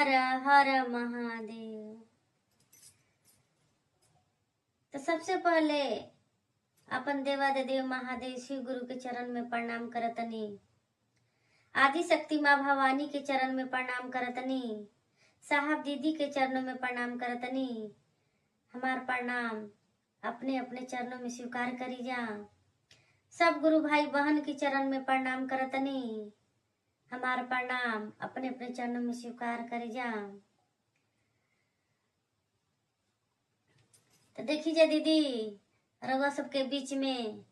हर हर महादेव। तो सबसे पहले अपन देवादिदेव महादेव शिव गुरु के चरण में प्रणाम करतनी। आदि शक्ति माँ भवानी के चरण में प्रणाम करतनी। साहब दीदी के चरणों में प्रणाम करतनी। हमार प्रणाम अपने अपने चरणों में स्वीकार करी जा। सब गुरु भाई बहन के चरण में प्रणाम करतनी। हमार प्रणाम अपने अपने चरणों में स्वीकार करी जा। तो देखी जा दीदी, रउआ सबके बीच में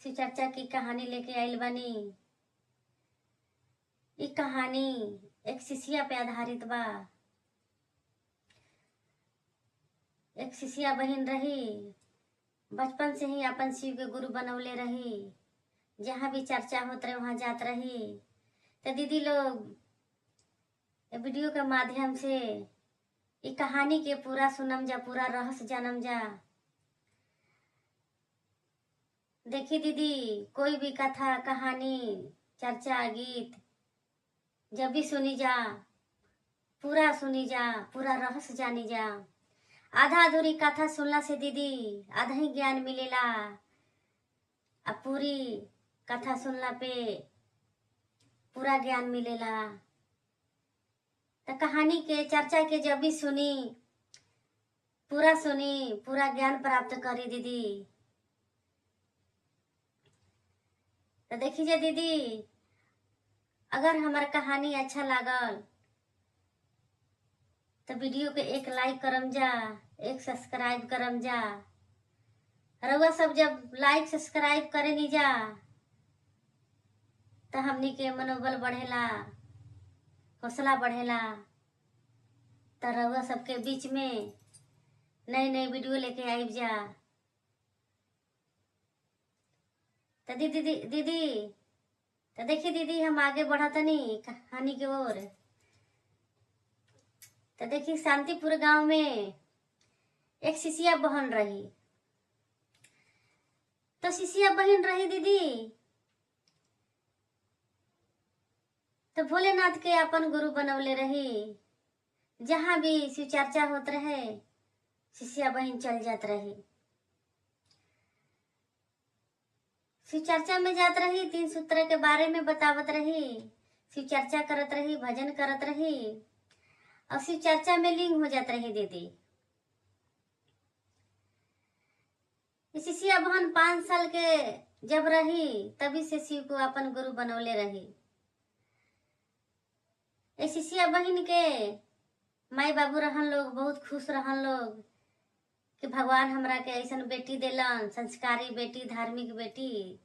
शिव चर्चा की कहानी लेके आइल बानी। ये कहानी एक शिष्या पे आधारित बा। एक शिष्या बहन रही, बचपन से ही अपन शिव के गुरु बनौले रही। जहाँ भी चर्चा होत रहे वहां जात रही। तो दीदी लोग वीडियो के माध्यम से ये कहानी के पूरा सुनम जा, पूरा रहस्य जानम जा। देखी दीदी, कोई भी कथा कहानी चर्चा गीत जब भी सुनी जा, पूरा सुनी जा, पूरा रहस्य जानी जा। आधा अधूरी कथा सुनला से दीदी आधा ही ज्ञान मिलेला। अब पूरी कथा सुनला पे पूरा ज्ञान मिलेला। तो कहानी के चर्चा के जब भी सुनी, पूरा ज्ञान प्राप्त करी दीदी। तो देखी जा दीदी, अगर हमार कहानी अच्छा लागल तो वीडियो के एक लाइक करम जा, एक सब्सक्राइब करम जा। रउआ सब जब लाइक सब्सक्राइब करे नहीं जा तो हमनी के मनोबल बढ़ेला, हौसला बढ़ेला। तो रउआ सबके बीच में नई नई वीडियो लेके आइब जा। तो दीदी तो देखी दीदी, हम आगे बढ़तनी कहानी की ओर। तो देखी, शांतिपुर गांव में एक शिष्या बहन रही। तो शिष्या बहन रही दीदी, तो भोलेनाथ के अपन गुरु बनौले रही। जहां भी शिव चर्चा होत रहे, शिष्या बहन चल जात रही। शिव चर्चा में जात रही, 3 सूत्र के बारे में बतावत रही। शिव चर्चा करत रही, भजन करत रही और शिव चर्चा में लीन हो जात रही दीदी। शिष्या बहन 5 साल के जब रही, तभी से शिव को अपन गुरु बनौले रही। इस शिष्या बहन के माई बाबू रहन लोग बहुत खुश रहन लोग कि भगवान हमरा के ऐसन बेटी देलन, संस्कारी बेटी, धार्मिक बेटी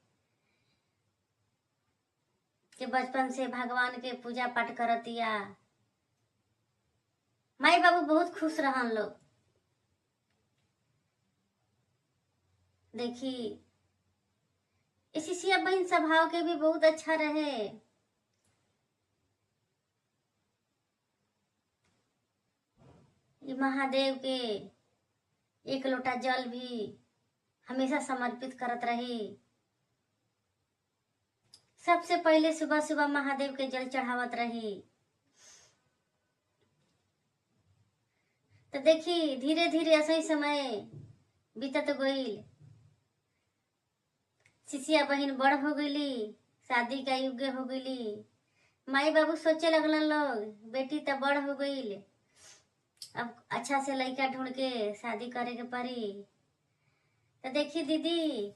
कि बचपन से भगवान के पूजा पाठ करतिया। माई बाबू बहुत खुश रहन लोग। देखी, इस शिष्या बहन स्वभाव के भी बहुत अच्छा रहे। ये महादेव के एक लोटा जल भी हमेशा समर्पित करत रही। सबसे पहले सुबह सुबह महादेव के जल चढ़ावत रही। तो देखी, धीरे धीरे ऐसा ही समय बीतत गईल। शिष्या बहन बड़ हो गईली, शादी का युग हो गईली। माई बाबू सोचे लगलन लोग, बेटी तो बड़ हो गईल, अब अच्छा से लड़का ढूंढ के शादी करे के पड़ी। तो देखी दीदी,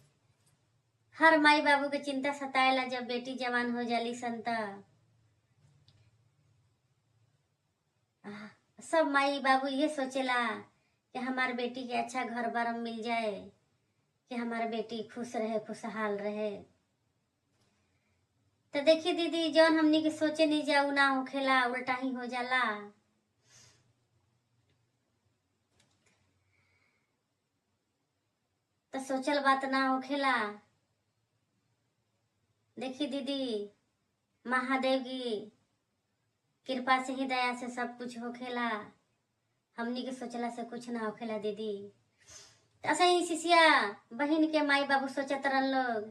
हर माई बाबू के चिंता सताएला जब बेटी जवान हो जाली संता। सब माई बाबू ये सोचेला कि हमार बेटी के अच्छा घर बार मिल जाए, कि हमार बेटी खुश रहे, खुशहाल रहे। तो देखी दीदी, जौन हमनी के सोचे नहीं जाऊ ना होखेला, उल्टा ही हो जाला। तो सोचल बात ना होखेला। देखी दीदी, महादेव की कृपा से ही, दया से सब कुछ होखेला। हमनी के सोचला से कुछ ना होखेला दीदी। ऐसा ही शिष्या बहन के माई बाबू सोचत रहन लोग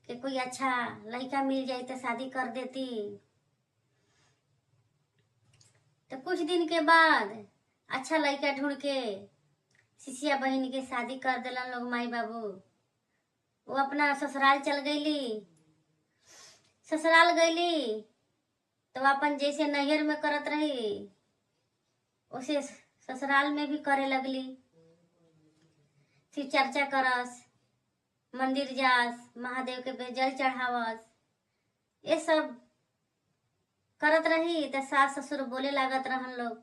कि कोई अच्छा लड़का मिल जाए तो शादी कर देती। कुछ दिन के बाद अच्छा लड़का ढूंढ के सिसिया बहन के शादी कर दिलन लोग माई बाबू। वो अपना ससुराल चल गईली। ससुराल गईली तो अपन जैसे नैहर में करत रही उसे ससुराल में भी करे लगली। शिव चर्चा करस, मंदिर जास, महादेव के पे जल चढ़ावस, ये सब करत रही। तो सास ससुर बोले लागत रहन लोग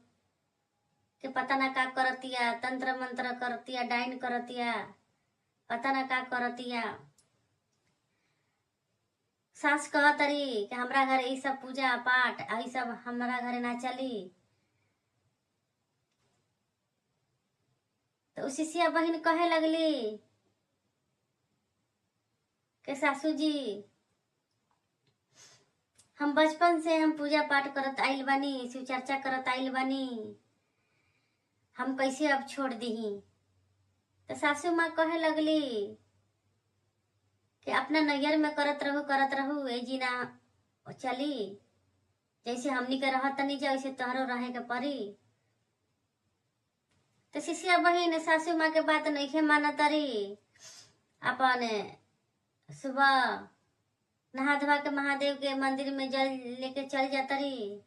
कि पता ना का करतिया, तंत्र मंत्र करतिया, डाइन करतिया, पता ना का करतिया। सास कहतरी कि हमरा घर ये सब पूजा पाठ यही सब हमरा घरे ना चली। तो सिसिया बहन कहे लगली कि सासू जी हम बचपन से हम पूजा पाठ करत आइल बानी, शिव चर्चा करत आइल बानी, हम कैसे अब छोड़ दीही। तो सासू माँ कहे लगली कि अपना नैहर में करत रहू ए जी ना चली। जैसे हमनी के रहत नहीं जा वैसे तोहरो रहे के पड़ी। तो सिसिया बहन सासू माँ के बात नहीं मानत रही। अपन सुबह नहा धोवा के महादेव के मंदिर में जल लेके चल जाता रही,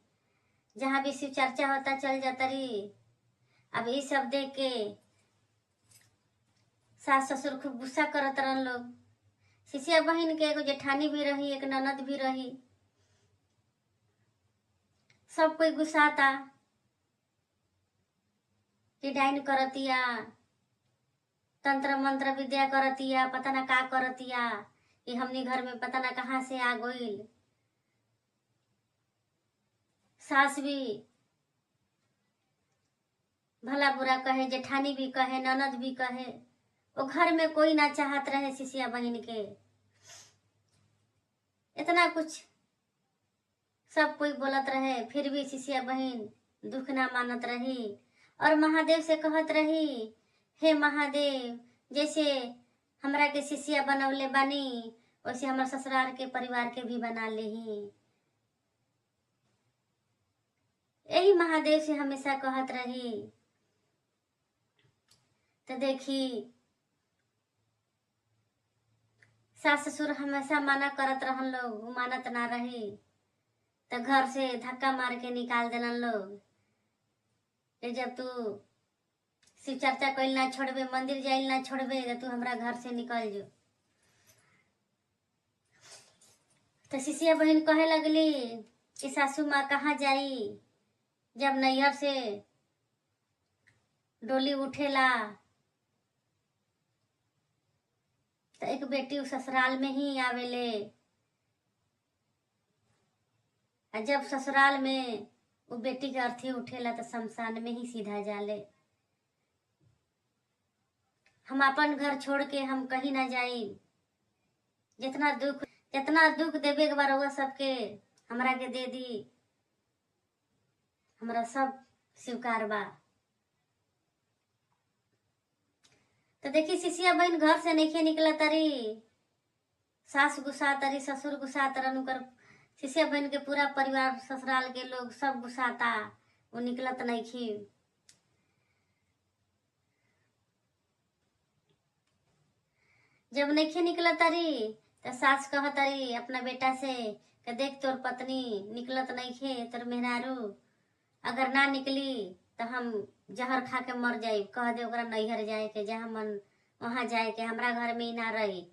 जहाँ भी शिव चर्चा होता चल जाता रही। अब ये सब देख के सास ससुर खूब गुस्सा करत रहन लोग। सिसिया बहन के एगो जेठानी भी रही, एक ननद भी रही। सब कोई गुस्साता कि डाइन करतिया, तंत्र मंत्र विद्या करतिया, पता ना का करतिया, कि हमनी घर में पता ना कहाँ से आ गईल। सास भी भला बुरा कहे, जेठानी भी कहे, ननद भी कहे। वो घर में कोई ना चाहत रहे सिसिया बहन के। इतना कुछ सब कोई बोलत रहे, फिर भी सिसिया बहन दुख ना मानत रही और महादेव से कहत रही, हे महादेव, जैसे हमरा के सिसिया बनवले बानी वैसे हमर ससुराल के परिवार के भी बना लेही। यही महादेव से हमेशा कहत रही। तो देखी सास ससुर हमेशा मना करत रहन लोग, मानत ना रही। तो घर से धक्का मार के निकाल देलन लोग कि जब तू शिव चर्चा कइल ना छोड़बे, मंदिर जाइल ना छोड़बे, तो तू हमरा घर से निकल जो। तो सिसिया बहन कहे लगली कि सासू माँ कहाँ जाई, जब नैहर से डोली उठेला तो एक बेटी उस ससुराल में ही आवेले, और जब ससुराल में वो बेटी के अर्थी उठेला तो शमशान में ही सीधा जाले। हम अपन घर छोड़ के हम कहीं ना जाई। जितना दुख देवे के बार सबके हमरा के दे दी, हमरा सब स्वीकार बा। तो देखी सिसिया बहन घर से नहीं निकला तरी। सास गुस्सा तरी, ससुर गुस्सा तरन, उनकर सिसिया बहन के पूरा परिवार ससुराल के लोग सब गुस्साता, वो निकलत नहीं खी। जब नहीं निकलत तरी तो सास कहतरी अपना बेटा से कि देख तोर पत्नी निकलत नहीं खे, तोर मेहरारू अगर ना निकली तो हम जहर खा के मर जाए। कह दे ओकरा नैहर जाए के, जहाँ मन वहां जाए के, हमरा घर में ही ना रही।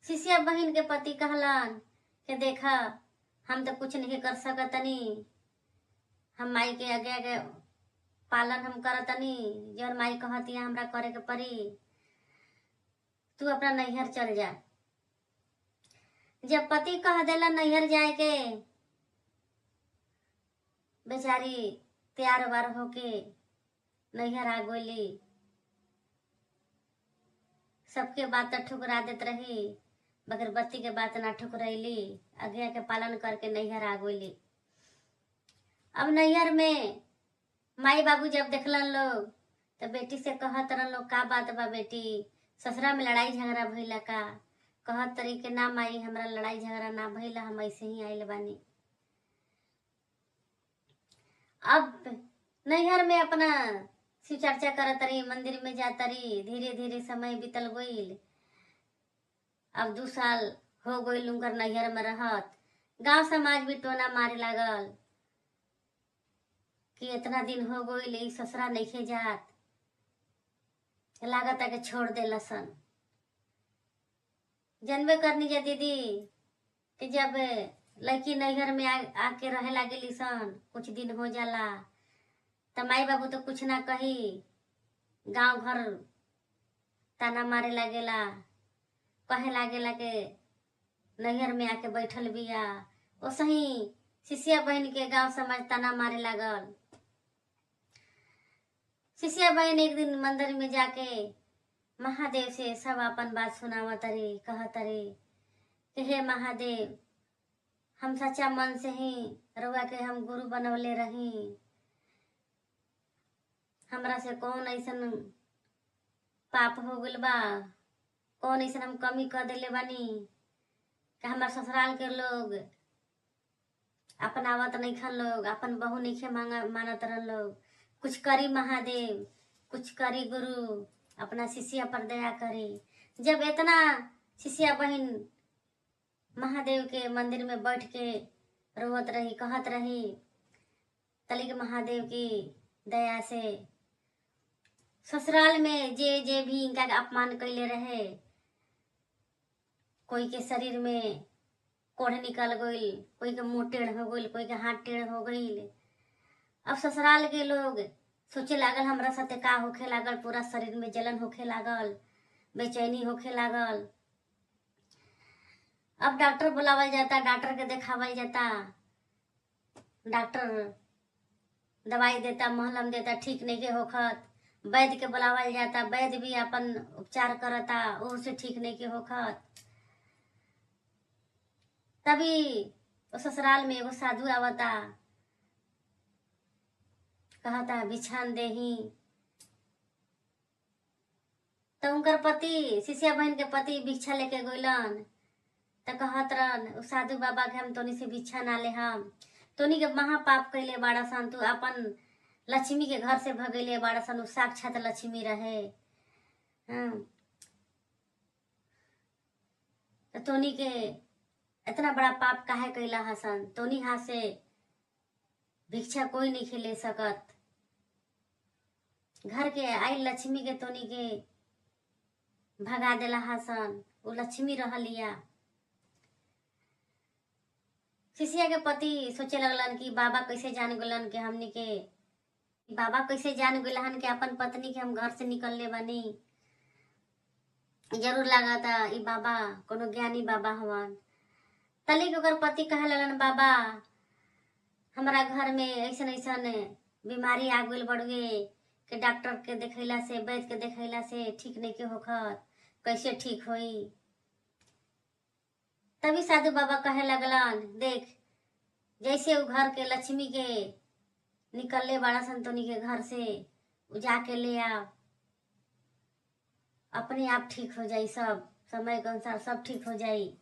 सिसिया बहन के पति कहलन कि देखा हम तो कुछ नहीं कर सकतनी, हम माई के आगे आगे पालन हम करतनी, जौन माई कहती हमरा करे के पड़ी, तू अपना नैहर चल जा। जब पति कह देला नैहर जाए के, बेचारी तैयार वार होके नैहर आ गोली। सबके बात ठुकरा देत रही, बगैर बत्ती के बात ना ठुकरैली, आज्ञा के पालन करके नैहर आ गोली। अब नैहर में माई बाबू जब देखलन लोग तो बेटी से कहत रहन लोग, का बात बा बेटी, ससुरा में लड़ाई झगड़ा भइला का? कहत तरी के ना माई, हमरा लड़ाई झगड़ा ना भइला, हम ऐसे ही आइल बानी। अब नैहर में अपना शिव चर्चा करत रही, मंदिर में जाता रही। धीरे धीरे समय बीतल गईल। अब 2 साल हो गईल उनकर नैहर में रहत। गांव समाज भी टोना मारे लागल कि इतना दिन हो गईल ई ससुरा नइखे जात, लागत है कि छोड़ दे लसन। जनबे करनी जा दीदी कि जब लड़की नैहर में आके रहे लागेली सन, कुछ दिन हो जाला त माई बाबू तो कुछ ना कही, गांव घर ताना मारे लागेला, कहे लागेला के नैहर में आके बैठल बिया। ओसही शिष्या बहन के गांव समाज ताना मारे लागल। शिष्या बहन एक दिन मंदिर में जाके महादेव से सब अपन बात सुनावत रही, कहत रही कि हे महादेव, हम सच्चा मन से ही रउआ के हम गुरु बनवले रही। हमरा से कौन ऐसन पाप हो गइल बा, कौन ऐसन हम कमी कर देले बानी कि हमार ससुराल के लोग अपनावत नहीं खन, लोग अपन बहू नहीं मानत रहन लोग। कुछ करी महादेव, कुछ करी गुरु, अपना शिष्या पर दया करी। जब इतना शिष्या बहन महादेव के मंदिर में बैठ के रोवत रही, कहत रही, तलिक महादेव की दया से ससुराल में जे जे भी इनका अपमान कैले रहे, कोई के शरीर में कोढ़ निकल गईल, कोई के मुंह टेढ़ हो गईल, कोई के हाथ टेढ़ हो गईल। अब ससुराल के लोग सोचे लागल हमरा साथे का होखे लागल, पूरा शरीर में जलन होखे लागल, बेचैनी होखे लागल। अब डॉक्टर बुलावल जाता, डॉक्टर के देखावल जाता, डॉक्टर दवाई देता, महलम देता, ठीक नहीं के होखत। वैद्य के बुलावल जाता, वैद्य भी अपन उपचार करता, उससे ठीक नहीं के होखत। तभी ससुराल में एगो साधु आवता, कहता बिछान देही। तो उनकर पति, शिष्या बहन के पति भिक्षा लेके गइलन, तो कहत रहन साधु बाबा के हम तोनी से भिक्षा ना ले, हम तोनी के महापाप कैले बाड़ा सन, तू अपन लक्ष्मी के घर से भगैले बाड़ा सन, उ साक्षात लक्ष्मी रहे। तो तोनी के इतना बड़ा पाप काहे कैला हसन, तोनी हाथ से भिक्षा कोई नहीं खिले सकत। घर के आई लक्ष्मी के तोनी के भगा देला हसन, वो लक्ष्मी रहलिया। शिष्या के पति सोचे लगलन कि बाबा कैसे जान गलन कि हमनी के, बाबा कैसे जान गलन कि अपन पत्नी के हम घर से निकलले बानी। जरूर लागता ई बाबा कोनो ज्ञानी बाबा हवन। तलिक ओकर पति कहे लगलन, बाबा हमारा घर में ऐसन ऐसन बीमारी आ गइल बड़ुए कि डॉक्टर के देखैला से, वैद्य के देखैला से ठीक नहीं के होखत, कैसे ठीक होई। तभी साधु बाबा कहे लगलन, देख जैसे वो घर के लक्ष्मी के निकलले बाड़ा संतोनी के घर से, वो जाके ले आ, अपने आप ठीक हो जाई, सब समय के अनुसार सब ठीक हो जाई।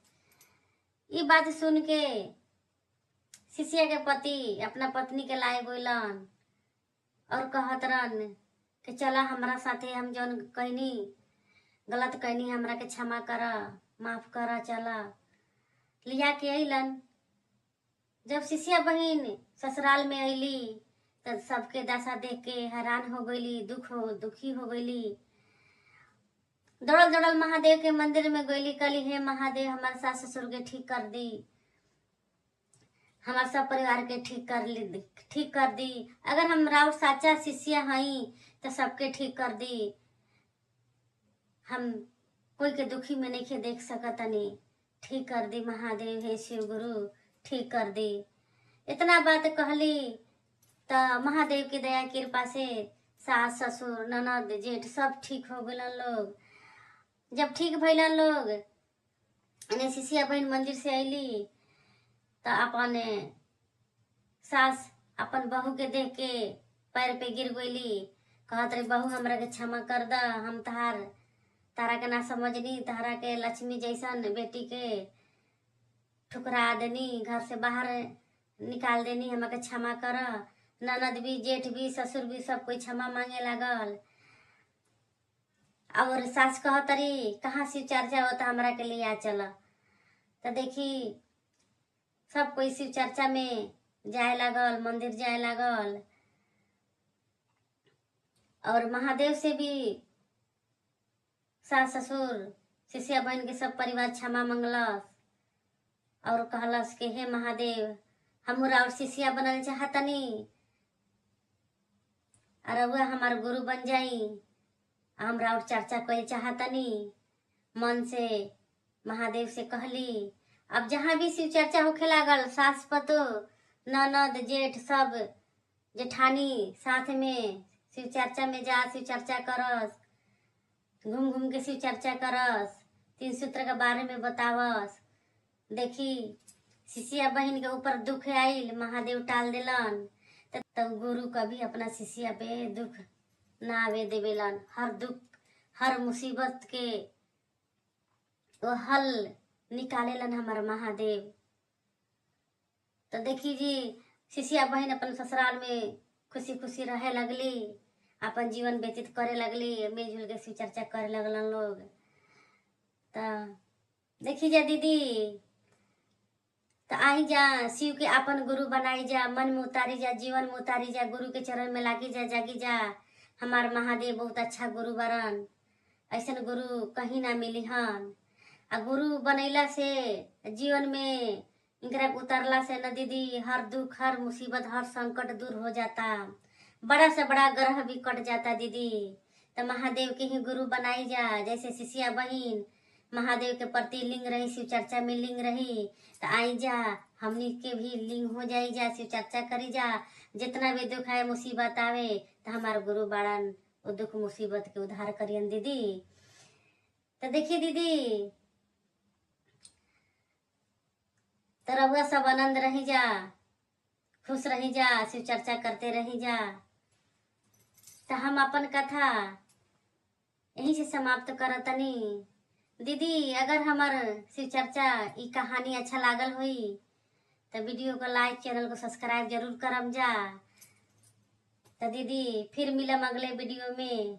ये बात सुन के शिष्या के पति अपना पत्नी के लाए गइलन और कहत रहन कि चला हमरा साथे, हम जौन कहनी गलत कहनी हमरा के क्षमा करा, माफ करा, चला। लिया के अइलन। जब शिष्या बहन ससुराल में अइली तो सबके दशा देख के हैरान हो गईली, दुखी हो गईली। दौड़ल दौड़ल महादेव के मंदिर में गईली, कहली हे महादेव हमारे सास ससुर के ठीक कर दी, हमारे सब परिवार के ठीक कर दी। अगर हम राउर साचा शिष्य हई तो सबके ठीक कर दी, हम कोई के दुखी में नहीं देख सकतनी, ठीक कर दी महादेव, हे शिव गुरु ठीक कर दी। इतना बात कहली तो महादेव की दया कृपा से सास ससुर ननद जेठ सब ठीक हो गलन लोग। जब ठीक भइलन लोग, शिष्या बहन मंदिर से अइली तो अपन सास अपन बहू के देख के पैर पे गिर गईली, कहत रही बहू हमरा के क्षमा कर द, हम तारा के ना समझनी, तारा के लक्ष्मी जैसन बेटी के ठुकरा देनी, घर से बाहर निकाल देनी, हमरा के क्षमा कर। ननद भी, जेठ भी, ससुर भी, सब कोई क्षमा मांगे लागल। और सास कहतरी कहाँ शिव चर्चा होता, हमरा के लिए आ चल। तो देखी सब कोई शिव चर्चा में जाए लागल, मंदिर जाए लागल। और महादेव से भी सास ससुर शिष्या बहन के सब परिवार क्षमा मंगलस और कहलस कि हे महादेव, हमू और शिष्या बनल चाहतनी, और वह हमार गुरु बन जाई, हमरा और चर्चा करे चाहतनी। मन से महादेव से कहली। अब जहाँ भी शिव चर्चा होखे लागल, सास पतो, ननद, जेठ, सब जेठानी साथ में शिव चर्चा में जा, शिव चर्चा करस, घूम घूम के शिव चर्चा करस, 3 सूत्र के बारे में बतावस। देखी शिष्या बहन के ऊपर दुख आइल, महादेव टाल दिलन। तब गुरु कभी अपना शिष्या पे दुख ना आवे देवेलन। हर दुख, हर मुसीबत के वो हल निकालेलन हमार महादेव। तो देखी जी शिष्या बहन अपन ससुराल में खुशी खुशी रहे लगली, अपन जीवन व्यतीत करे लगली, मिलजुल के शिव चर्चा करे लगलन लोग। तो देखी जा दीदी, तो आई जा, शिव के अपन गुरु बनाई जा, मन में उतारी जा, जीवन में उतारी जा, गुरु के चरण में लागी जा, जागी जा। हमार महादेव बहुत अच्छा गुरु बरन, ऐसन गुरु कहीं ना मिली हन। आ गुरु बनैला से जीवन में इनकरा उतरला से न दीदी, हर दुख, हर मुसीबत, हर संकट दूर हो जाता, बड़ा से बड़ा ग्रह भी कट जाता दीदी। तो महादेव के ही गुरु बनाई जा। जैसे शिष्या बहन महादेव के प्रति लिंग रही, शिव चर्चा में लिंग रही, तो आई जा, हमनी के भी लिंग हो जाई जा, शिव चर्चा करी जा। जितना भी दुख है, मुसीबत आवे, तो हमार गुरु बाड़न वो दुख मुसीबत के उद्धार करियन दीदी। तो देखिए दीदी, तो रहुआ सब आनंद रही जा, खुश रही जा, शिव चर्चा करते रही जा। तो हम अपन कथा यहीं से समाप्त करतनी दीदी। अगर हमार शिव चर्चा ई कहानी अच्छा लागल हुई तो वीडियो को लाइक, चैनल को सब्सक्राइब जरूर करम जा। तो दीदी फिर मिलम अगले वीडियो में।